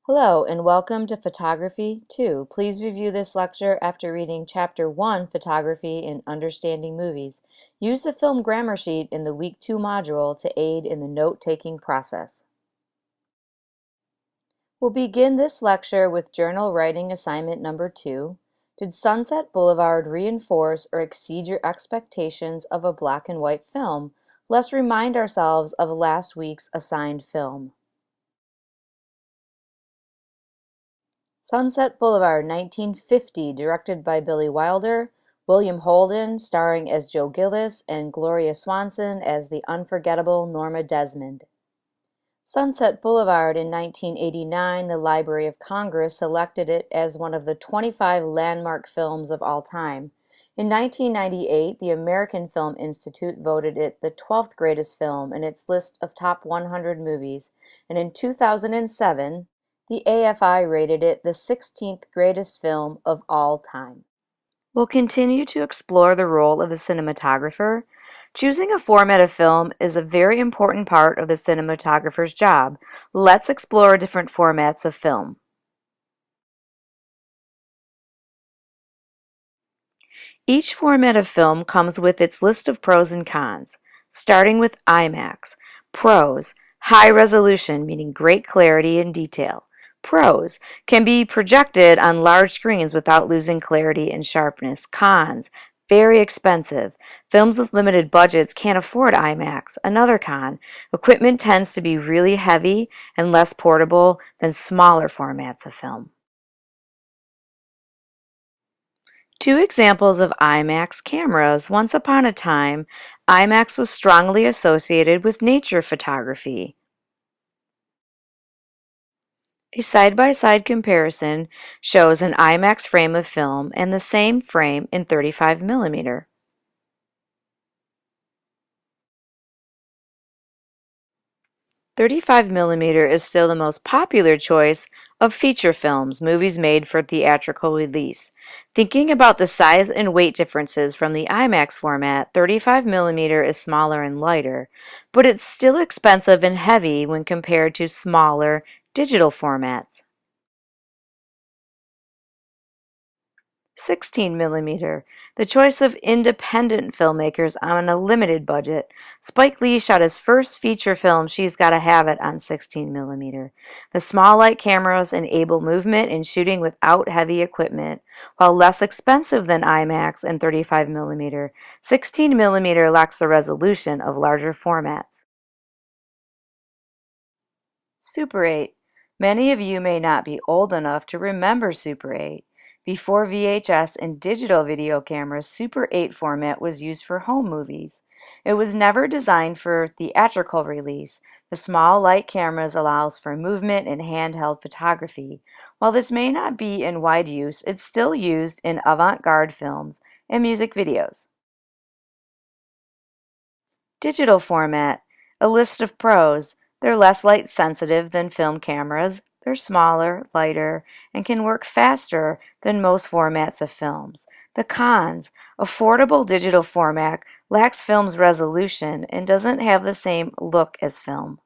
Hello and welcome to Photography 2. Please review this lecture after reading Chapter 1, Photography in Understanding Movies. Use the film grammar sheet in the Week 2 module to aid in the note-taking process. We'll begin this lecture with journal writing assignment number 2. Did Sunset Boulevard reinforce or exceed your expectations of a black and white film? Let's remind ourselves of last week's assigned film. Sunset Boulevard, 1950, directed by Billy Wilder, William Holden, starring as Joe Gillis, and Gloria Swanson as the unforgettable Norma Desmond. Sunset Boulevard in 1989, the Library of Congress selected it as one of the 25 landmark films of all time. In 1998, the American Film Institute voted it the 12th greatest film in its list of top 100 movies, and in 2007, the AFI rated it the 16th greatest film of all time. We'll continue to explore the role of the cinematographer. Choosing a format of film is a very important part of the cinematographer's job. Let's explore different formats of film. Each format of film comes with its list of pros and cons, starting with IMAX. Pros: high resolution, meaning great clarity and detail. Pros: can be projected on large screens without losing clarity and sharpness. Cons: very expensive. Films with limited budgets can't afford IMAX. Another con: equipment tends to be really heavy and less portable than smaller formats of film. Two examples of IMAX cameras. Once upon a time, IMAX was strongly associated with nature photography. A side-by-side comparison shows an IMAX frame of film and the same frame in 35 millimeter. .35 millimeter is still the most popular choice of feature films, movies made for theatrical release. Thinking about the size and weight differences from the IMAX format, 35 millimeter is smaller and lighter, but it's still expensive and heavy when compared to smaller digital formats. 16 millimeter, the choice of independent filmmakers on a limited budget. Spike Lee shot his first feature film, She's Gotta Have It, on 16 millimeter. The small light cameras enable movement and shooting without heavy equipment. While less expensive than IMAX and 35 millimeter, 16 millimeter lacks the resolution of larger formats. Super 8. Many of you may not be old enough to remember Super 8. Before VHS and digital video cameras, Super 8 format was used for home movies. It was never designed for theatrical release. The small light cameras allows for movement and handheld photography. While this may not be in wide use, it's still used in avant-garde films and music videos. Digital format. A list of pros. They're less light sensitive than film cameras. They're smaller, lighter, and can work faster than most formats of films. The cons: affordable digital format lacks film's resolution and doesn't have the same look as film.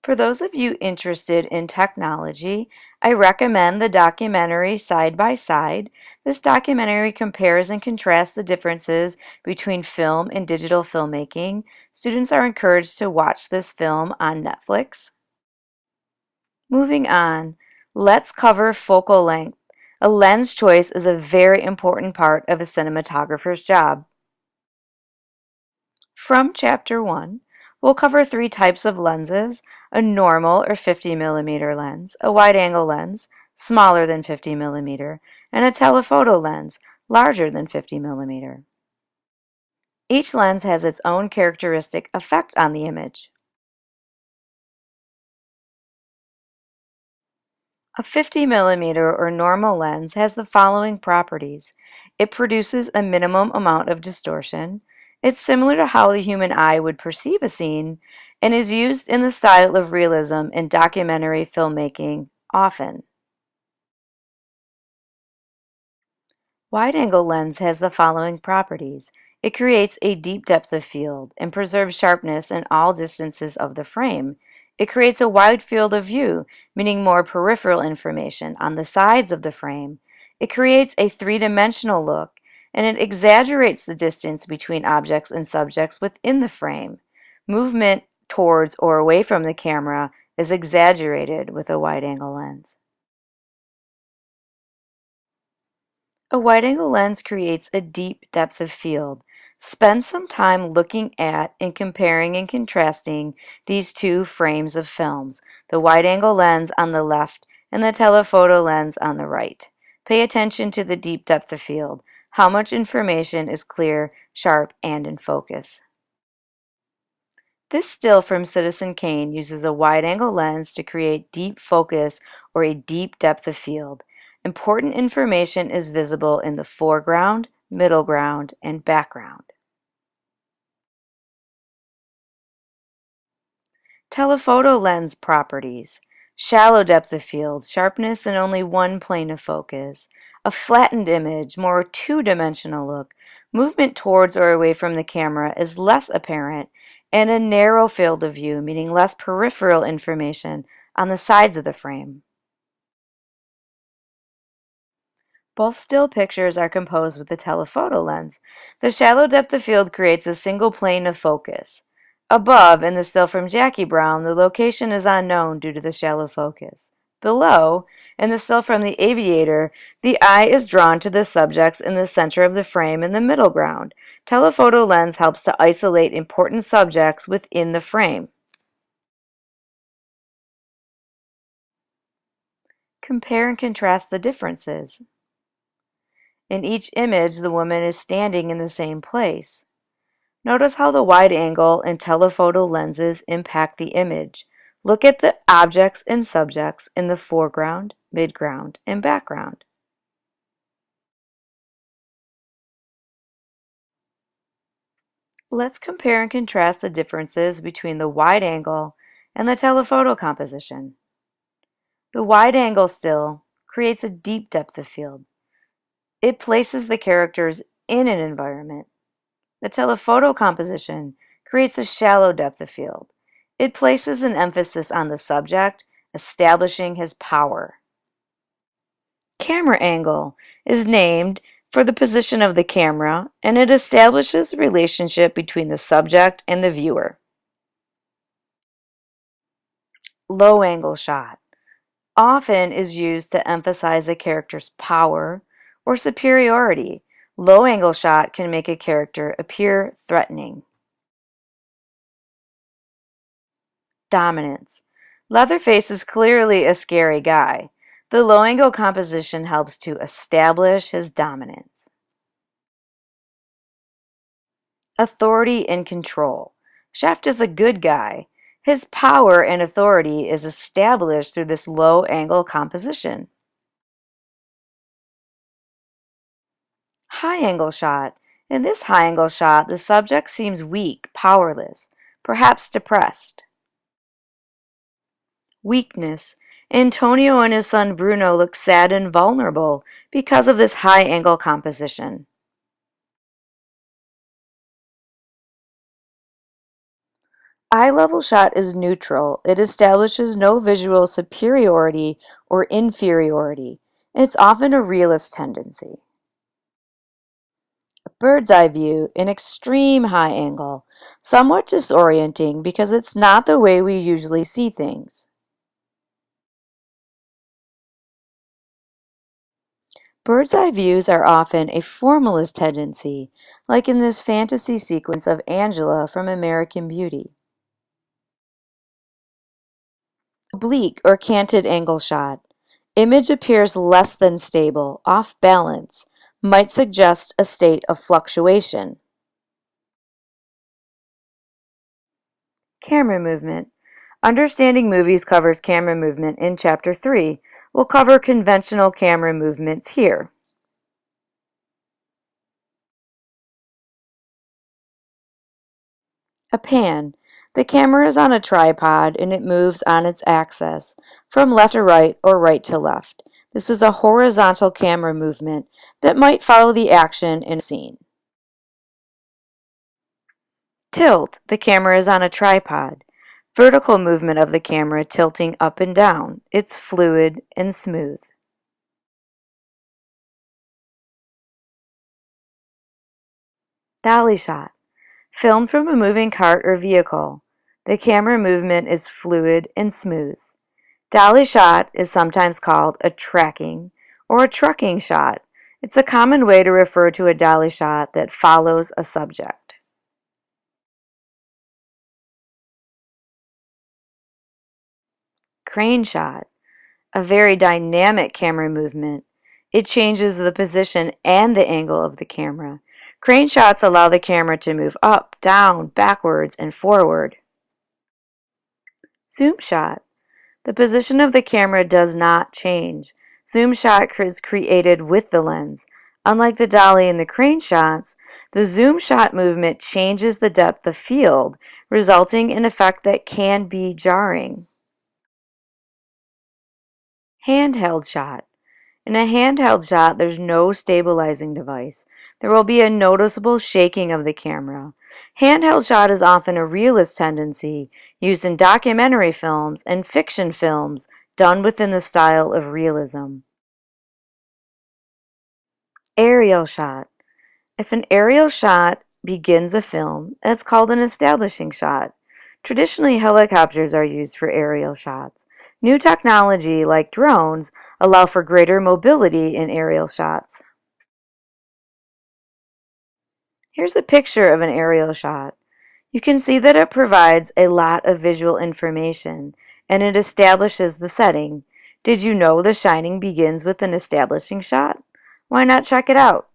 For those of you interested in technology, I recommend the documentary Side by Side. This documentary compares and contrasts the differences between film and digital filmmaking. Students are encouraged to watch this film on Netflix. Moving on, let's cover focal length. A lens choice is a very important part of a cinematographer's job. From Chapter 1, we'll cover three types of lenses: a normal or 50 millimeter lens, a wide-angle lens, smaller than 50 millimeter, and a telephoto lens, larger than 50 millimeter. Each lens has its own characteristic effect on the image. A 50 millimeter or normal lens has the following properties. It produces a minimum amount of distortion. It's similar to how the human eye would perceive a scene and is used in the style of realism in documentary filmmaking often. Wide-angle lens has the following properties. It creates a deep depth of field and preserves sharpness in all distances of the frame. It creates a wide field of view, meaning more peripheral information on the sides of the frame. It creates a three-dimensional look, and it exaggerates the distance between objects and subjects within the frame. Movement towards or away from the camera is exaggerated with a wide-angle lens. A wide-angle lens creates a deep depth of field. Spend some time looking at and comparing and contrasting these two frames of films, the wide-angle lens on the left and the telephoto lens on the right. Pay attention to the deep depth of field, how much information is clear, sharp, and in focus. This still from Citizen Kane uses a wide-angle lens to create deep focus or a deep depth of field. Important information is visible in the foreground, middle ground, and background. Telephoto lens properties. Shallow depth of field, sharpness in only one plane of focus. A flattened image, more two-dimensional look. Movement towards or away from the camera is less apparent, and a narrow field of view, meaning less peripheral information on the sides of the frame. Both still pictures are composed with the telephoto lens. The shallow depth of field creates a single plane of focus. Above, in the still from Jackie Brown, the location is unknown due to the shallow focus. Below, in the still from The Aviator, the eye is drawn to the subjects in the center of the frame in the middle ground. Telephoto lens helps to isolate important subjects within the frame. Compare and contrast the differences. In each image, the woman is standing in the same place. Notice how the wide angle and telephoto lenses impact the image. Look at the objects and subjects in the foreground, midground, and background. Let's compare and contrast the differences between the wide angle and the telephoto composition. The wide angle still creates a deep depth of field. It places the characters in an environment. The telephoto composition creates a shallow depth of field. It places an emphasis on the subject, establishing his power. Camera angle is named for the position of the camera, and it establishes the relationship between the subject and the viewer. Low angle shot often is used to emphasize a character's power or superiority. Low angle shot can make a character appear threatening. Dominance. Leatherface is clearly a scary guy. The low angle composition helps to establish his dominance. Authority and control. Shaft is a good guy. His power and authority is established through this low angle composition. High angle shot. In this high angle shot, the subject seems weak, powerless, perhaps depressed. Weakness. Antonio and his son Bruno look sad and vulnerable because of this high angle composition. Eye level shot is neutral. It establishes no visual superiority or inferiority. It's often a realist tendency. A bird's eye view, an extreme high angle, somewhat disorienting because it's not the way we usually see things. Bird's eye views are often a formalist tendency, like in this fantasy sequence of Angela from American Beauty. Oblique or canted angle shot. Image appears less than stable, off balance, might suggest a state of fluctuation. Camera movement. Understanding movies covers camera movement in Chapter 3. We'll cover conventional camera movements here. A pan. The camera is on a tripod and it moves on its axis, from left to right or right to left. This is a horizontal camera movement that might follow the action in a scene. Tilt, the camera is on a tripod. Vertical movement of the camera tilting up and down. It's fluid and smooth. Dolly shot. Filmed from a moving cart or vehicle. The camera movement is fluid and smooth. Dolly shot is sometimes called a tracking or a trucking shot. It's a common way to refer to a dolly shot that follows a subject. Crane shot. A very dynamic camera movement. It changes the position and the angle of the camera. Crane shots allow the camera to move up, down, backwards, and forward. Zoom shot. The position of the camera does not change. Zoom shot is created with the lens. Unlike the dolly and the crane shots, the zoom shot movement changes the depth of field, resulting in an effect that can be jarring. Handheld shot. In a handheld shot, there's no stabilizing device. There will be a noticeable shaking of the camera. Handheld shot is often a realist tendency used in documentary films and fiction films done within the style of realism. Aerial shot. If an aerial shot begins a film, it's called an establishing shot. Traditionally, helicopters are used for aerial shots. New technology, like drones, allow for greater mobility in aerial shots. Here's a picture of an aerial shot. You can see that it provides a lot of visual information, and it establishes the setting. Did you know The Shining begins with an establishing shot? Why not check it out?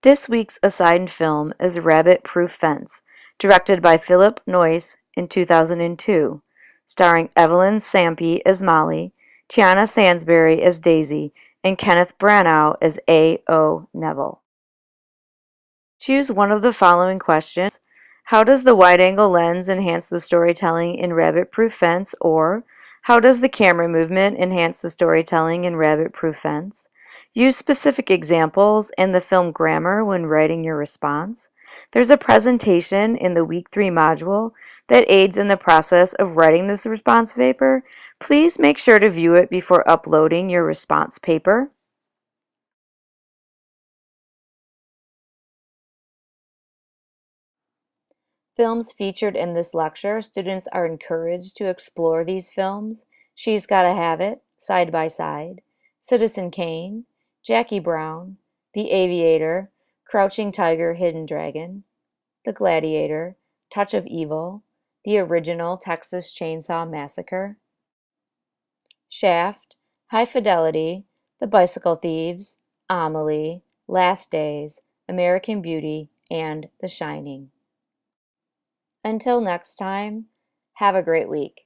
This week's assigned film is Rabbit Proof Fence, directed by Philip Noyce in 2002, starring Evelyn Sampe as Molly, Tiana Sansbury as Daisy, and Kenneth Branagh as A.O. Neville. Choose one of the following questions. How does the wide-angle lens enhance the storytelling in Rabbit Proof Fence? Or, how does the camera movement enhance the storytelling in Rabbit Proof Fence? Use specific examples and the film grammar when writing your response. There's a presentation in the Week 3 module that aids in the process of writing this response paper. Please make sure to view it before uploading your response paper. Films featured in this lecture, students are encouraged to explore these films: She's Gotta Have It, Side by Side, Citizen Kane, Jackie Brown, The Aviator, Crouching Tiger, Hidden Dragon, The Gladiator, Touch of Evil, the original Texas Chainsaw Massacre, Shaft, High Fidelity, The Bicycle Thieves, Amelie, Last Days, American Beauty, and The Shining. Until next time, have a great week.